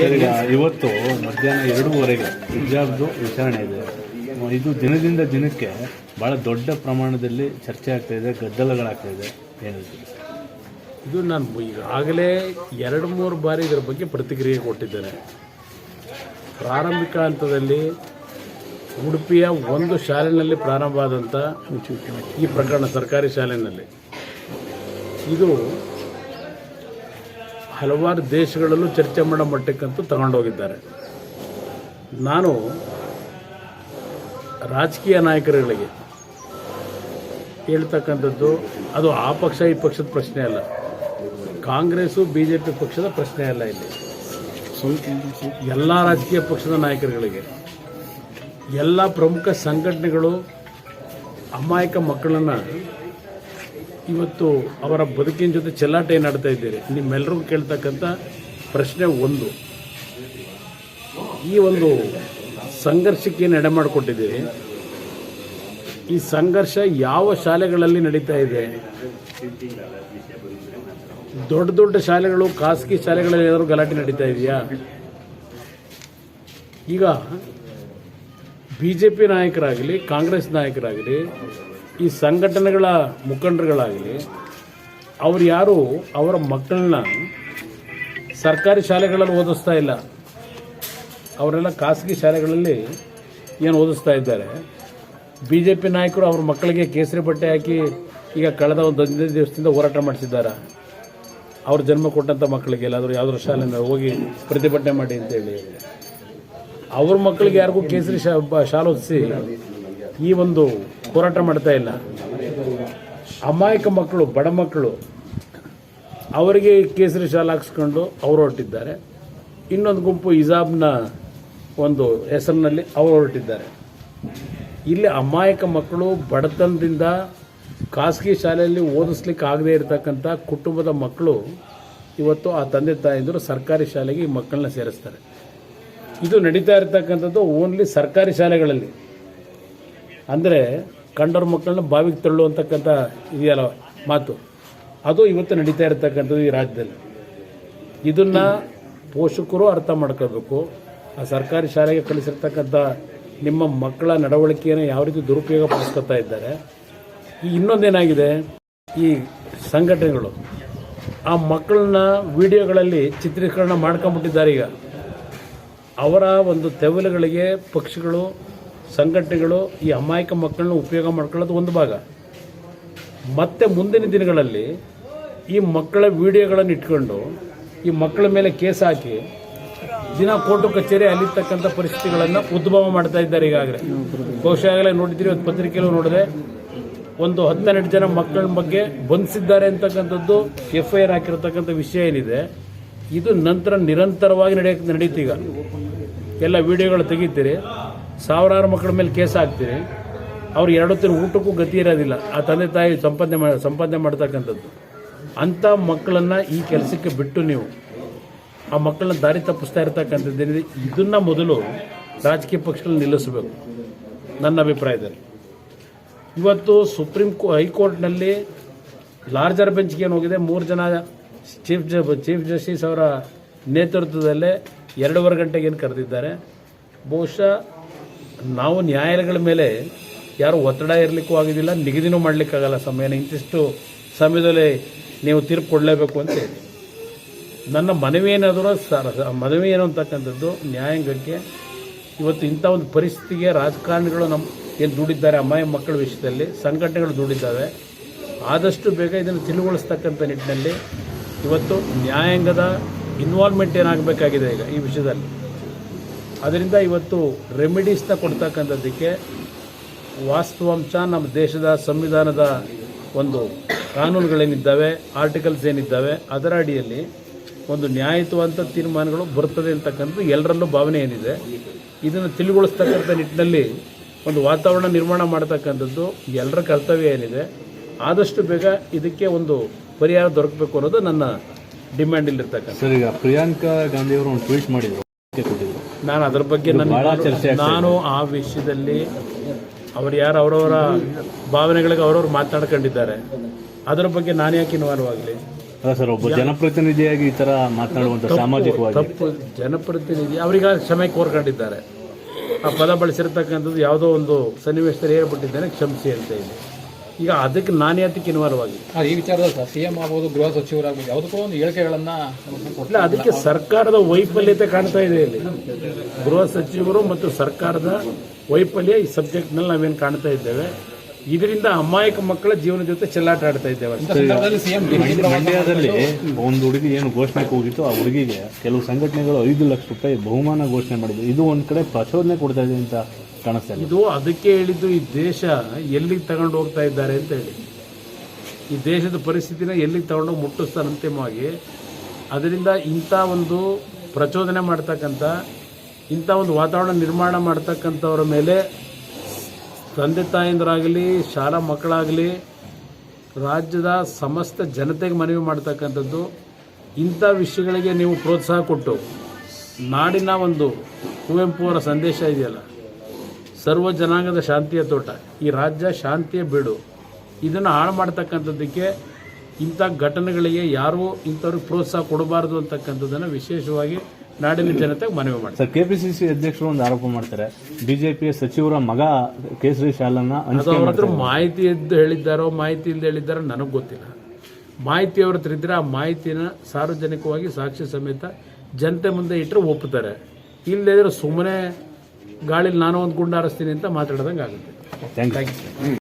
ಈಗ ಇವತ್ತು ಮಧ್ಯಾಹ್ನ 2:15 ಹಿಜಾಬ್ದು ವಿಚಾರಣೆ ಇದೆ. ಇದು ದಿನದಿಂದ ದಿನಕ್ಕೆ ಭಾಳ ದೊಡ್ಡ ಪ್ರಮಾಣದಲ್ಲಿ ಚರ್ಚೆ ಆಗ್ತಾ ಇದೆ, ಗದ್ದಲಗಳಾಗ್ತಾ ಇದೆ. ಏನಿದೆ ಇದು ನಾನು ಈಗಾಗಲೇ 2-3 ಬಾರಿ ಇದರ ಬಗ್ಗೆ ಪ್ರತಿಕ್ರಿಯೆ ಕೊಟ್ಟಿದ್ದೇನೆ. ಪ್ರಾರಂಭಿಕ ಹಂತದಲ್ಲಿ ಉಡುಪಿಯ ಒಂದು ಶಾಲೆಯಲ್ಲಿ ಪ್ರಾರಂಭ ಆದಂಥ ಈ ಪ್ರಕರಣ, ಸರ್ಕಾರಿ ಶಾಲೆಯಲ್ಲಿ, ಇದು ಹಲವಾರು ದೇಶಗಳಲ್ಲೂ ಚರ್ಚೆ ಮಾಡೋ ಮಟ್ಟಕ್ಕಂತೂ ತಗೊಂಡೋಗಿದ್ದಾರೆ. ನಾನು ರಾಜಕೀಯ ನಾಯಕರುಗಳಿಗೆ ಹೇಳ್ತಕ್ಕಂಥದ್ದು, ಅದು ಆ ಪಕ್ಷ ಈ ಪಕ್ಷದ ಪ್ರಶ್ನೆ ಅಲ್ಲ, ಕಾಂಗ್ರೆಸ್ಸು BJP ಪಕ್ಷದ ಪ್ರಶ್ನೆ ಅಲ್ಲ. ಇಲ್ಲಿ ಎಲ್ಲ ರಾಜಕೀಯ ಪಕ್ಷದ ನಾಯಕರುಗಳಿಗೆ, ಎಲ್ಲ ಪ್ರಮುಖ ಸಂಘಟನೆಗಳು ಅಮಾಯಕ ಮಕ್ಕಳನ್ನು ಇವತ್ತು ಅವರ ಬದುಕಿನ ಜೊತೆ ಚೆಲ್ಲಾಟ ಏನು ಆಡ್ತಾ ಇದ್ದೀರಿ. ನಿಮ್ಮೆಲ್ಲರಿಗೂ ಕೇಳ್ತಕ್ಕಂಥ ಪ್ರಶ್ನೆ ಒಂದು, ಈ ಒಂದು ಸಂಘರ್ಷಕ್ಕೆ ಏನು ಎಡೆ ಮಾಡಿಕೊಟ್ಟಿದ್ದೀರಿ, ಈ ಸಂಘರ್ಷ ಯಾವ ಶಾಲೆಗಳಲ್ಲಿ ನಡೀತಾ ಇದೆ? ದೊಡ್ಡ ದೊಡ್ಡ ಶಾಲೆಗಳು, ಖಾಸಗಿ ಶಾಲೆಗಳಲ್ಲಿ ಏನಾದರೂ ಗಲಾಟೆ ನಡೀತಾ ಇದೆಯಾ? ಈಗ BJP ನಾಯಕರಾಗಲಿ, ಕಾಂಗ್ರೆಸ್ ನಾಯಕರಾಗಲಿ, ಈ ಸಂಘಟನೆಗಳ ಮುಖಂಡರುಗಳಾಗಲಿ, ಅವರು ಯಾರು ಅವರ ಮಕ್ಕಳನ್ನ ಸರ್ಕಾರಿ ಶಾಲೆಗಳಲ್ಲಿ ಓದಿಸ್ತಾ ಇಲ್ಲ. ಅವರೆಲ್ಲ ಖಾಸಗಿ ಶಾಲೆಗಳಲ್ಲಿ ಏನು ಓದಿಸ್ತಾ ಇದ್ದಾರೆ. BJP ನಾಯಕರು ಅವ್ರ ಮಕ್ಕಳಿಗೆ ಕೇಸರಿ ಬಟ್ಟೆ ಹಾಕಿ ಈಗ ಕಳೆದ ಒಂದು 15 ದಿವಸದಿಂದ ಹೋರಾಟ ಮಾಡಿಸಿದ್ದಾರೆ. ಅವ್ರ ಜನ್ಮ ಕೊಟ್ಟಂಥ ಮಕ್ಕಳಿಗೆ ಎಲ್ಲಾದರೂ ಯಾವುದಾದ್ರು ಶಾಲೆಯಿಂದ ಹೋಗಿ ಪ್ರತಿಭಟನೆ ಮಾಡಿ ಅಂತೇಳಿ ಅವ್ರ ಮಕ್ಕಳಿಗೆ ಯಾರಿಗೂ ಕೇಸರಿ ಶಾಲೆ ಓದಿಸಿ ಈ ಒಂದು ಹೋರಾಟ ಮಾಡ್ತಾ ಇಲ್ಲ. ಅಮಾಯಕ ಮಕ್ಕಳು, ಬಡ ಮಕ್ಕಳು, ಅವರಿಗೆ ಕೇಸರಿ ಶಾಲೆ ಹಾಕ್ಸ್ಕೊಂಡು ಅವರು ಹೊರಟಿದ್ದಾರೆ. ಇನ್ನೊಂದು ಗುಂಪು ಹಿಜಾಬ್ನ ಒಂದು ಹೆಸರಿನಲ್ಲಿ ಅವರು ಹೊರಟಿದ್ದಾರೆ. ಇಲ್ಲಿ ಅಮಾಯಕ ಮಕ್ಕಳು, ಬಡತನದಿಂದ ಖಾಸಗಿ ಶಾಲೆಯಲ್ಲಿ ಓದಿಸ್ಲಿಕ್ಕೆ ಆಗದೇ ಇರತಕ್ಕಂಥ ಕುಟುಂಬದ ಮಕ್ಕಳು ಇವತ್ತು ಆ ತಂದೆ ತಾಯಿಯಂದರು ಸರ್ಕಾರಿ ಶಾಲೆಗೆ ಈ ಮಕ್ಕಳನ್ನ ಸೇರಿಸ್ತಾರೆ. ಇದು ನಡೀತಾ ಇರತಕ್ಕಂಥದ್ದು ಓನ್ಲಿ ಸರ್ಕಾರಿ ಶಾಲೆಗಳಲ್ಲಿ. ಅಂದರೆ ಕಂಡವ್ರ ಮಕ್ಕಳನ್ನ ಬಾವಿಗೆ ತಳ್ಳುವಂತಕ್ಕಂಥ ಇದೆಯಲ್ಲ ಮಾತು, ಅದು ಇವತ್ತು ನಡೀತಾ ಇರತಕ್ಕಂಥದ್ದು ಈ ರಾಜ್ಯದಲ್ಲಿ. ಇದನ್ನು ಪೋಷಕರು ಅರ್ಥ ಮಾಡ್ಕೋಬೇಕು. ಆ ಸರ್ಕಾರಿ ಶಾಲೆಗೆ ಕಳಿಸಿರ್ತಕ್ಕಂಥ ನಿಮ್ಮ ಮಕ್ಕಳ ನಡವಳಿಕೆಯನ್ನು ಯಾವ ರೀತಿ ದುರುಪಯೋಗ ಪಡಿಸ್ಕೊತಾ ಇದ್ದಾರೆ. ಈ ಇನ್ನೊಂದೇನಾಗಿದೆ, ಈ ಸಂಘಟನೆಗಳು ಆ ಮಕ್ಕಳನ್ನ ವಿಡಿಯೋಗಳಲ್ಲಿ ಚಿತ್ರೀಕರಣ ಮಾಡ್ಕೊಂಬಿಟ್ಟಿದ್ದಾರೆ. ಈಗ ಅವರ ಒಂದು ತೆವಲುಗಳಿಗೆ ಪಕ್ಷಗಳು, ಸಂಘಟನೆಗಳು ಈ ಅಮಾಯಕ ಮಕ್ಕಳನ್ನ ಉಪಯೋಗ ಮಾಡ್ಕೊಳ್ಳೋದು ಒಂದು ಭಾಗ. ಮತ್ತೆ ಮುಂದಿನ ದಿನಗಳಲ್ಲಿ ಈ ಮಕ್ಕಳ ವಿಡಿಯೋಗಳನ್ನು ಇಟ್ಕೊಂಡು ಈ ಮಕ್ಕಳ ಮೇಲೆ ಕೇಸ್ ಹಾಕಿ ದಿನ ಕೋರ್ಟು ಕಚೇರಿ ಅಲ್ಲಿರ್ತಕ್ಕಂಥ ಪರಿಸ್ಥಿತಿಗಳನ್ನು ಉದ್ಭವ ಮಾಡ್ತಾ ಇದ್ದಾರೆ. ಈಗಾಗಲೇ ಬಹುಶಃ ಆಗಲೇ ನೋಡಿದ್ದೀರಿ, ಒಂದು ಪತ್ರಿಕೆಯಲ್ಲೂ ನೋಡಿದೆ, ಒಂದು 12 ಜನ ಮಕ್ಕಳ ಬಗ್ಗೆ ಬಂಧಿಸಿದ್ದಾರೆ ಅಂತಕ್ಕಂಥದ್ದು FIR ಹಾಕಿರತಕ್ಕಂಥ ವಿಷಯ ಏನಿದೆ, ಇದು ನಂತರ ನಿರಂತರವಾಗಿ ನಡೀತೀಗ. ಎಲ್ಲ ವಿಡಿಯೋಗಳು ತೆಗಿತೀರಿ, ಸಾವಿರಾರು ಮಕ್ಕಳ ಮೇಲೆ ಕೇಸ್ ಹಾಕ್ತೀರಿ, ಅವ್ರು 2 ತಿಂಗಳು ಊಟಕ್ಕೂ ಗತಿ ಇರೋದಿಲ್ಲ. ಆ ತಂದೆ ತಾಯಿ ಸಂಪಾದನೆ ಮಾಡ್ತಕ್ಕಂಥದ್ದು. ಅಂಥ ಮಕ್ಕಳನ್ನು ಈ ಕೆಲಸಕ್ಕೆ ಬಿಟ್ಟು ನೀವು ಆ ಮಕ್ಕಳನ್ನ ದಾರಿ ತಪ್ಪಿಸ್ತಾ ಇರ್ತಕ್ಕಂಥದ್ದೇನಿದೆ, ಇದನ್ನು ಮೊದಲು ರಾಜಕೀಯ ಪಕ್ಷಗಳು ನಿಲ್ಲಿಸಬೇಕು ನನ್ನ ಅಭಿಪ್ರಾಯದಲ್ಲಿ. ಇವತ್ತು ಹೈಕೋರ್ಟ್ನಲ್ಲಿ ಲಾರ್ಜರ್ ಬೆಂಚ್ಗೆ ಏನು ಹೋಗಿದೆ, 3 ಜನ ಚೀಫ್ ಜಸ್ಟಿಸ್ ಅವರ ನೇತೃತ್ವದಲ್ಲೇ 2.5 ಗಂಟೆಗೆ ಏನು ಕರೆದಿದ್ದಾರೆ. ಬಹುಶಃ ನಾವು ನ್ಯಾಯಾಲಯಗಳ ಮೇಲೆ ಯಾರು ಒತ್ತಡ ಇರಲಿಕ್ಕೂ ಆಗೋದಿಲ್ಲ, ನಿಗದಿನೂ ಮಾಡಲಿಕ್ಕಾಗಲ್ಲ ಸಮಯನ. ಇಂತಿಷ್ಟು ಸಮಯದಲ್ಲಿ ನೀವು ತೀರ್ಪು ಕೊಡಲೇಬೇಕು ಅಂತ ಹೇಳಿ ನನ್ನ ಮನವಿ ಮನವಿ ಏನು ಅಂತಕ್ಕಂಥದ್ದು, ನ್ಯಾಯಾಂಗಕ್ಕೆ ಇವತ್ತು ಇಂಥ ಒಂದು ಪರಿಸ್ಥಿತಿಗೆ ರಾಜಕಾರಣಿಗಳು ಏನು ದುಡಿದ್ದಾರೆ ಅಮಾಯಕ ಮಕ್ಕಳ ವಿಷಯದಲ್ಲಿ, ಸಂಘಟನೆಗಳು ದುಡಿದ್ದಾವೆ. ಆದಷ್ಟು ಬೇಗ ಇದನ್ನು ತಿಳಿಗೊಳಿಸ್ತಕ್ಕಂಥ ನಿಟ್ಟಿನಲ್ಲಿ ಇವತ್ತು ನ್ಯಾಯಾಂಗದ ಇನ್ವಾಲ್ವ್ಮೆಂಟ್ ಏನಾಗಬೇಕಾಗಿದೆ ಈಗ ಈ ವಿಷಯದಲ್ಲಿ. ಅದರಿಂದ ಇವತ್ತು ರೆಮಿಡೀಸ್ನ ಕೊಡ್ತಕ್ಕಂಥದ್ದಕ್ಕೆ ವಾಸ್ತವಾಂಶ ನಮ್ಮ ದೇಶದ ಸಂವಿಧಾನದ ಒಂದು ಕಾನೂನುಗಳೇನಿದ್ದಾವೆ, ಆರ್ಟಿಕಲ್ಸ್ ಏನಿದ್ದಾವೆ, ಅದರ ಅಡಿಯಲ್ಲಿ ಒಂದು ನ್ಯಾಯಯುತವಾದಂಥ ತೀರ್ಮಾನಗಳು ಬರ್ತದೆ ಅಂತಕ್ಕಂಥದ್ದು ಎಲ್ಲರಲ್ಲೂ ಭಾವನೆ ಏನಿದೆ. ಇದನ್ನು ತಿಳಿಗೊಳಿಸ್ತಕ್ಕಂಥ ನಿಟ್ಟಿನಲ್ಲಿ ಒಂದು ವಾತಾವರಣ ನಿರ್ಮಾಣ ಮಾಡ್ತಕ್ಕಂಥದ್ದು ಎಲ್ಲರ ಕರ್ತವ್ಯ ಏನಿದೆ. ಆದಷ್ಟು ಬೇಗ ಇದಕ್ಕೆ ಒಂದು ಪರಿಹಾರ ದೊರಕಬೇಕು ಅನ್ನೋದು ನನ್ನ ಡಿಮ್ಯಾಂಡ್ ಇಲ್ಲಿರ್ತಕ್ಕಂಥ. ಸರ್, ಈಗ ಪ್ರಿಯಾಂಕಾ ಗಾಂಧಿ ಅವರು ಒಂದು ಟ್ವೀಟ್ ಮಾಡಿದ್ರು, ನಾನು ಅದರ ಬಗ್ಗೆ ನಾನು ಆ ವಿಷಯದಲ್ಲಿ ಅವರು ಯಾರು ಅವರವರ ಭಾವನೆಗಳಿಗೆ ಅವರವ್ರು ಮಾತನಾಡ್ಕೊಂಡಿದ್ದಾರೆ. ಅದರ ಬಗ್ಗೆ ನಾನು ಯಾಕೆ ಇನ್ವಾಲ್ವ್ ಆಗಲಿ? ಅಲ್ಲ ಸರ್, ಒಬ್ಬ ಜನಪ್ರತಿನಿಧಿಯಾಗಿ ಈ ತರ ಮಾತನಾಡುವಂತ ಸಾಮಾಜಿಕವಾಗಿ ತಪ್ಪು. ಜನಪ್ರತಿನಿಧಿ ಅವರಿಗೆ ಕ್ಷಮೆ ಕೋರ್ಕೊಂಡಿದ್ದಾರೆ. ಆ ಪದ ಬಳಸಿರ್ತಕ್ಕಂಥದ್ದು ಯಾವುದೋ ಒಂದು ಸನ್ನಿವೇಶದಲ್ಲಿ ಹೇಳ್ಬಿಟ್ಟಿದ್ದೇನೆ, ಕ್ಷಮಿಸಿ ಅಂತ ಇದೆ. ಈಗ ಅದಕ್ಕೆ ನಾನೇ ಅದಕ್ಕೆ ಇನ್ವಾಲ್ವ್ ಆಗಿ ಈ ವಿಚಾರದಲ್ಲಿ ಸರ್ ಸಿಎಂ ಆಗ್ಬೋದು, ಗೃಹ ಸಚಿವರಾಗ್ಬೋದು, ಯಾವುದಕ್ಕೂ ಒಂದು ಹೇಳಿಕೆಗಳನ್ನ ಇಲ್ಲ, ಅದಕ್ಕೆ ಸರ್ಕಾರದ ವೈಫಲ್ಯತೆ ಕಾಣ್ತಾ ಇದೆ ಇಲ್ಲಿ. ಗೃಹ ಸಚಿವರು ಮತ್ತು ಸರ್ಕಾರದ ವೈಫಲ್ಯ ಈ ಸಬ್ಜೆಕ್ಟ್ನಲ್ಲಿ ನಾವೇನು ಕಾಣ್ತಾ ಇದ್ದೇವೆ. ಇದರಿಂದ ಅಮಾಯಕ ಮಕ್ಕಳ ಜೀವನ ಜೊತೆ ಚೆಲ್ಲಾಟ ಆಡ್ತಾ ಇದ್ದೇವೆ. ಸಂದರ್ಭದಲ್ಲಿ ಸಿಎಂ ಮಂಡ್ಯದಲ್ಲಿ ಒಂದು ಹುಡುಗಿ ಏನು ಘೋಷಣೆ ಹೋಗಿತ್ತು, ಆ ಹುಡುಗಿಗೆ ಕೆಲವು ಸಂಘಟನೆಗಳು 5 ಲಕ್ಷ ರೂಪಾಯಿ ಬಹುಮಾನ ಘೋಷಣೆ ಮಾಡಿದ್ರು. ಇದು ಒಂದ್ ಕಡೆ ಪ್ರಚೋದನೆ ಕೊಡ್ತಾ ಇದೆ ಅಂತ ಕಾಣಿಸ್ತಾ ಇದೆ. ಇದು ಅದಕ್ಕೆ ಹೇಳಿದ್ದು ಈ ದೇಶ ಎಲ್ಲಿಗೆ ತಗೊಂಡು ಹೋಗ್ತಾ ಇದ್ದಾರೆ ಅಂತ ಹೇಳಿ. ಈ ದೇಶದ ಪರಿಸ್ಥಿತಿನ ಎಲ್ಲಿಗೆ ತಗೊಂಡೋಗಿ ಮುಟ್ಟಿಸ್ತಾರೆ ಅಂತಿಮವಾಗಿ. ಅದರಿಂದ ಇಂಥ ಒಂದು ಪ್ರಚೋದನೆ ಮಾಡ್ತಕ್ಕಂಥ, ಇಂಥ ಒಂದು ವಾತಾವರಣ ನಿರ್ಮಾಣ ಮಾಡ್ತಕ್ಕಂಥವ್ರ ಮೇಲೆ ತಂದೆ ತಾಯಂದರಾಗಲಿ, ಶಾಲಾ ಮಕ್ಕಳಾಗಲಿ, ರಾಜ್ಯದ ಸಮಸ್ತ ಜನತೆಗೆ ಮನವಿ ಮಾಡ್ತಕ್ಕಂಥದ್ದು, ಇಂಥ ವಿಷಯಗಳಿಗೆ ನೀವು ಪ್ರೋತ್ಸಾಹ ಕೊಟ್ಟು ನಾಡಿನ ಒಂದು ಕುವೆಂಪು ಅವರ ಸಂದೇಶ ಇದೆಯಲ್ಲ, ಸರ್ವ ಜನಾಂಗದ ಶಾಂತಿಯ ತೋಟ, ಈ ರಾಜ್ಯ ಶಾಂತಿಯ ಬೀಡು, ಇದನ್ನು ಹಾಳು ಮಾಡ್ತಕ್ಕಂಥದ್ದಕ್ಕೆ ಇಂಥ ಘಟನೆಗಳಿಗೆ ಯಾರೂ ಇಂಥವ್ರಿಗೆ ಪ್ರೋತ್ಸಾಹ ಕೊಡಬಾರದು ಅಂತಕ್ಕಂಥದ್ದನ್ನು ವಿಶೇಷವಾಗಿ ನಾಡಿನ ಜನತೆಗೆ ಮನವಿ ಮಾಡ್ತಾರೆ. ಸರ್, ಕೆಪಿಸಿಸಿ ಅಧ್ಯಕ್ಷರು ಒಂದು ಆರೋಪ ಮಾಡ್ತಾರೆ, ಬಿಜೆಪಿಯ ಸಚಿವರ ಮಗ ಕೇಸರಿ ಶಾಲನ್ನ ಅದು ಅವ್ರ ಹತ್ರ ಮಾಹಿತಿ ಇದ್ದು ಹೇಳಿದ್ದಾರೋ ಮಾಹಿತಿ ಇಲ್ಲದೆ ಹೇಳಿದ್ದಾರೋ ನನಗೆ ಗೊತ್ತಿಲ್ಲ. ಮಾಹಿತಿ ಅವ್ರ ಹತ್ರ ಇದ್ದರೆ ಆ ಮಾಹಿತಿನ ಸಾರ್ವಜನಿಕವಾಗಿ ಸಾಕ್ಷಿ ಸಮೇತ ಜನತೆ ಮುಂದೆ ಇಟ್ಟರೆ ಒಪ್ಪುತ್ತಾರೆ. ಇಲ್ಲದೇ ಸುಮ್ಮನೆ ಗಾಳಿಲಿ ನಾನು ಒಂದು ಗುಂಡು ಹಾರಿಸ್ತೀನಿ ಅಂತ ಮಾತಾಡ್ದಂಗೆ ಆಗುತ್ತೆ. Thank you.